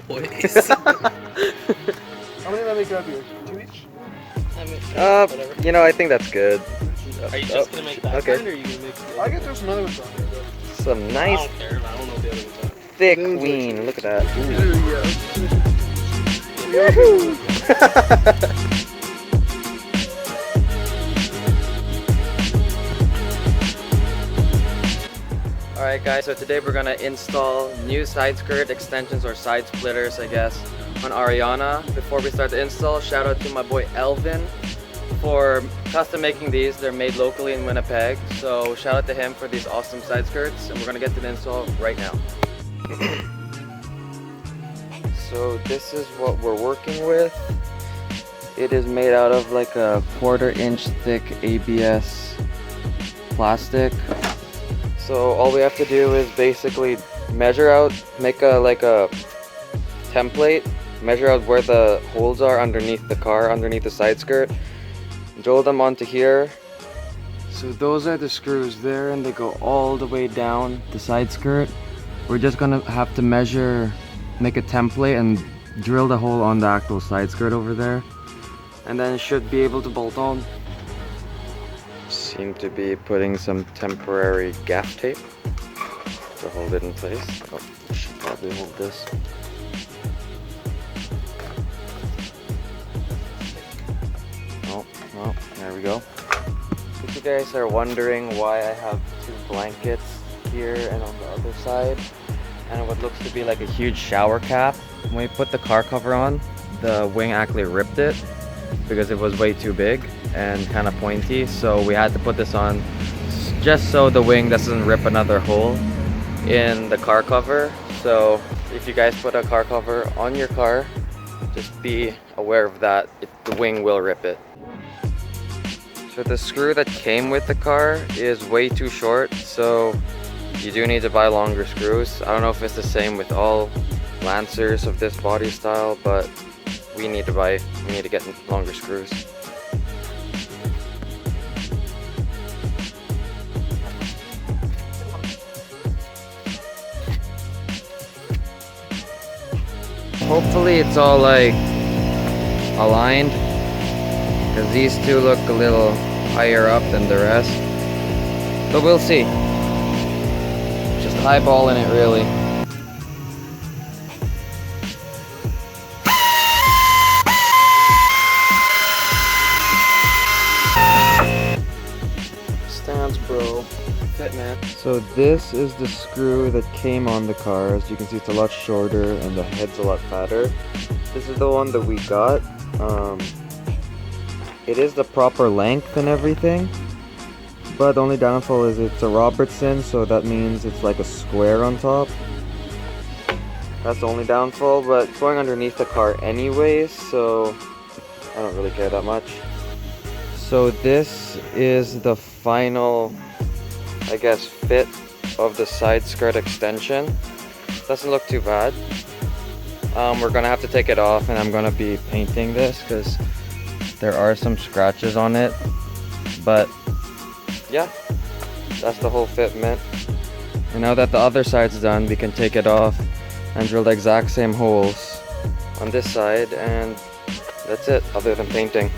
Boys. How many did I make up here? 2 each? I mean, whatever. you know, I think that's good. Are you just gonna make that okay. kind, or are you gonna make? I can throw some other ones on there, but Some I nice don't care. I don't know what the other ones are. thick queen. Look at that. Alright guys, so today we're gonna install new side skirt extensions or side splitters, I guess, on Ariana. Before we start the install, shout out to my boy Elvin for custom making these. They're made locally in Winnipeg, so shout out to him for these awesome side skirts, and we're gonna get to the install right now. So this is what we're working with. It is made out of like a 1/4 inch thick ABS plastic. So all we have to do is basically measure out, make a template, measure out where the holes are underneath the car, underneath the side skirt, drill them onto here. So those are the screws there, and they go all the way down the side skirt. We're just gonna have to measure, make a template and drill the hole on the actual side skirt over there, and then it should be able to bolt on. Seem to be putting some temporary gaff tape to hold it in place. Oh, I should probably hold this. Oh, well, there we go. If you guys are wondering why I have 2 blankets here and on the other side, and what looks to be like a huge shower cap, when we put the car cover on, the wing actually ripped it because it was way too big and kind of pointy, so we had to put this on just so the wing doesn't rip another hole in the car cover. So if you guys put a car cover on your car, just be aware of that. The wing will rip it. So the screw that came with the car is way too short, so you do need to buy longer screws. I don't know if it's the same with all Lancers of this body style, but we need to get longer screws. Hopefully it's all like aligned, because these two look a little higher up than the rest, but we'll see. Just eyeballing it really. Stands, bro. Fit, man. So this is the screw that came on the car. As you can see, it's a lot shorter and the head's a lot fatter. This is the one that we got. It is the proper length and everything, but the only downfall is it's a Robertson, so that means it's like a square on top. That's the only downfall, but it's going underneath the car anyways, so I don't really care that much. So this is the final, I guess, fit of the side skirt extension. Doesn't look too bad. We're gonna have to take it off, and I'm gonna be painting this because there are some scratches on it, but yeah, that's the whole fitment. And now that the other side's done, we can take it off and drill the exact same holes on this side, and that's it, other than painting.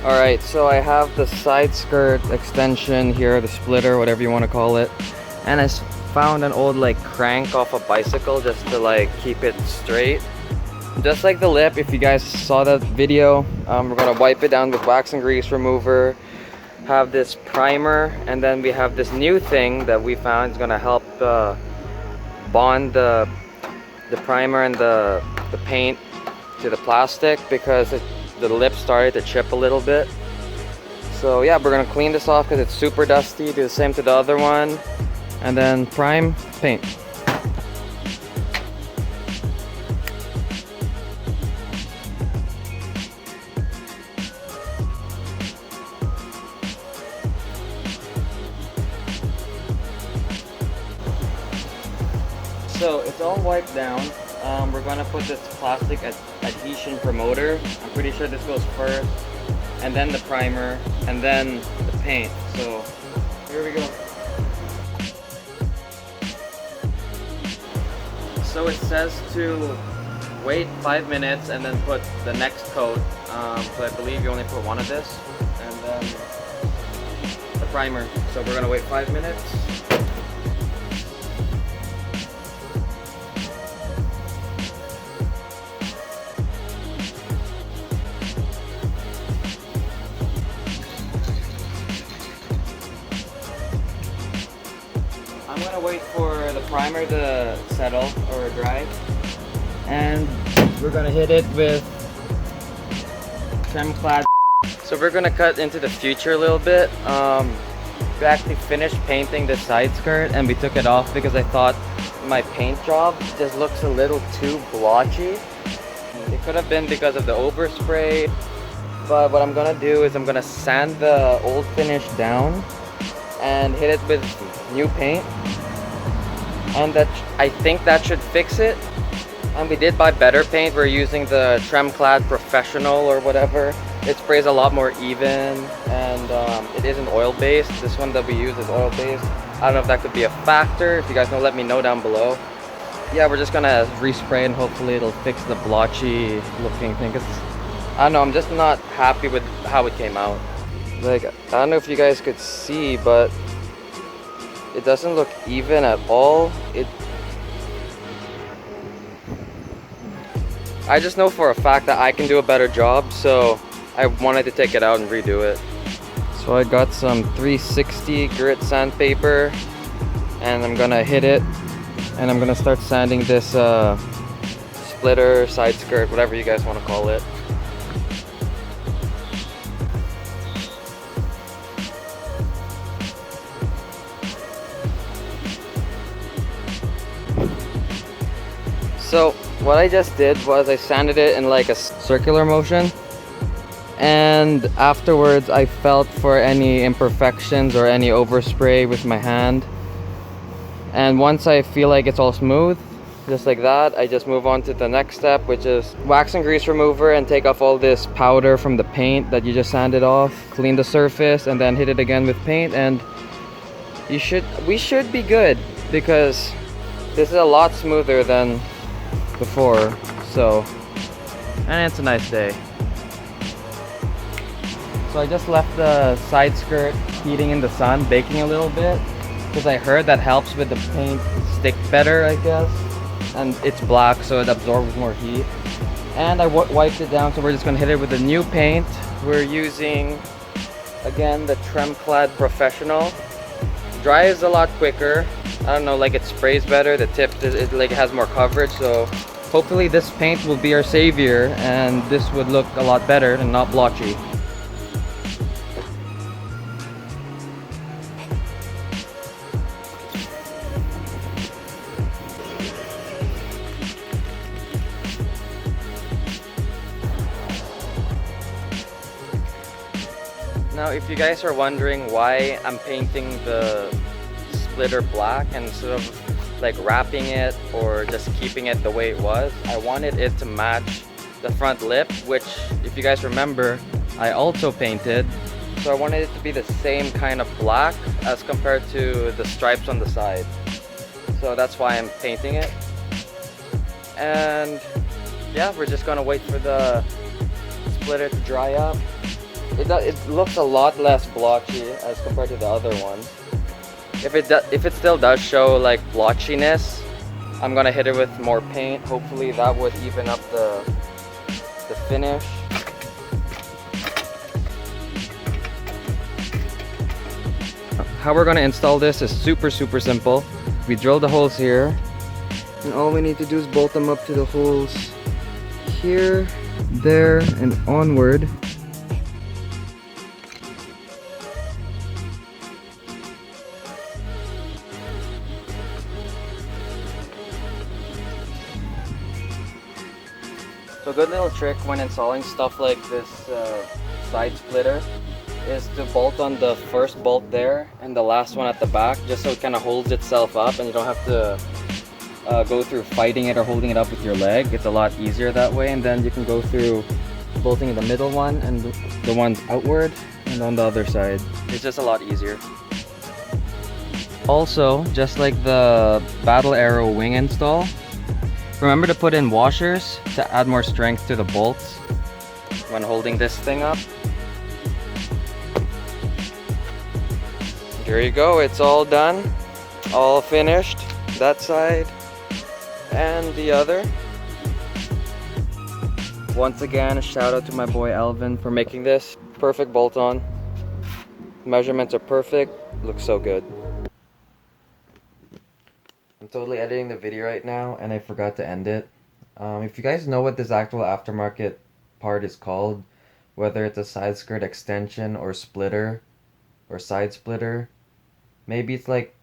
Alright, so I have the side skirt extension here, the splitter, whatever you want to call it, and I found an old like crank off a bicycle just to like keep it straight. Just like the lip, if you guys saw that video, we're gonna wipe it down with wax and grease remover, have this primer, and then we have this new thing that we found is gonna help bond the primer and the paint to the plastic, because the lip started to chip a little bit. So yeah, we're gonna clean this off because it's super dusty. Do the same to the other one, and then prime, paint. So it's all wiped down. We're gonna put this plastic adhesion promoter. I'm pretty sure this goes first, and then the primer, and then the paint. So here we go. So it says to wait 5 minutes and then put the next coat. So I believe you only put one of this, and then the primer. So we're gonna wait 5 minutes. I'm gonna wait for the primer to settle or dry, and we're gonna hit it with trim clad. So we're gonna cut into the future a little bit. We actually finished painting the side skirt and we took it off because I thought my paint job just looks a little too blotchy. It could have been because of the overspray, but what I'm gonna do is I'm gonna sand the old finish down and hit it with new paint, and I think that should fix it. And we did buy better paint. We're using the Trem Clad Professional or whatever. It sprays a lot more even, and it isn't oil based. This one that we use is oil based. I don't know if that could be a factor. If you guys know, let me know down below. Yeah, we're just gonna respray and hopefully it'll fix the blotchy looking thing. 'Cause I don't know, I'm just not happy with how it came out. Like, I don't know if you guys could see, but it doesn't look even at all. I just know for a fact that I can do a better job, so I wanted to take it out and redo it. So I got some 360 grit sandpaper, and I'm gonna hit it, and I'm gonna start sanding this splitter, side skirt, whatever you guys want to call it. So what I just did was I sanded it in like a circular motion, and afterwards I felt for any imperfections or any overspray with my hand, and once I feel like it's all smooth, just like that, I just move on to the next step, which is wax and grease remover, and take off all this powder from the paint that you just sanded off, clean the surface, and then hit it again with paint, and we should be good, because this is a lot smoother than before. So, and it's a nice day. So I just left the side skirt heating in the sun, baking a little bit, because I heard that helps with the paint stick better, I guess. And it's black, so it absorbs more heat. And I wiped it down, so we're just gonna hit it with the new paint. We're using, again, the Trem Clad Professional. Dries a lot quicker. I don't know, like it sprays better. The tip like it has more coverage, so hopefully this paint will be our savior, and this would look a lot better and not blotchy. Now, if you guys are wondering why I'm painting the splitter black and sort of like wrapping it or just keeping it the way it was, I wanted it to match the front lip, which, if you guys remember, I also painted. So I wanted it to be the same kind of black as compared to the stripes on the side. So that's why I'm painting it. And yeah, we're just gonna wait for the splitter to dry up. It looks a lot less blotchy as compared to the other one. If it still does show like blotchiness, I'm gonna hit it with more paint. Hopefully that would even up the finish. How we're gonna install this is super simple. We drill the holes here, and all we need to do is bolt them up to the holes here, there, and onward. So a good little trick when installing stuff like this side splitter is to bolt on the first bolt there and the last one at the back, just so it kind of holds itself up and you don't have to go through fighting it or holding it up with your leg. It's a lot easier that way, and then you can go through bolting the middle one and the ones outward and on the other side. It's just a lot easier. Also, just like the Battle Arrow wing install, Remember to put in washers to add more strength to the bolts when holding this thing up. There you go, it's all done, all finished, that side and the other. Once again, a shout out to my boy Alvin for making this. Perfect bolt on. Measurements are perfect, looks so good. I'm totally editing the video right now and I forgot to end it. If you guys know what this actual aftermarket part is called, whether it's a side skirt extension or splitter or side splitter, maybe it's like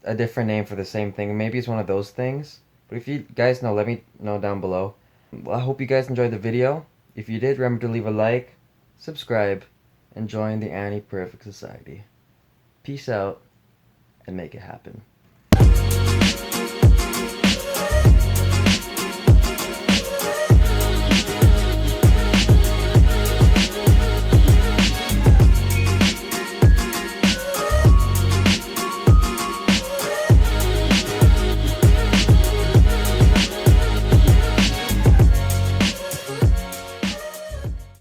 a different name for the same thing. Maybe it's one of those things. But if you guys know, let me know down below. Well, I hope you guys enjoyed the video. If you did, remember to leave a like, subscribe, and join the Annie Perfect Society. Peace out, and make it happen.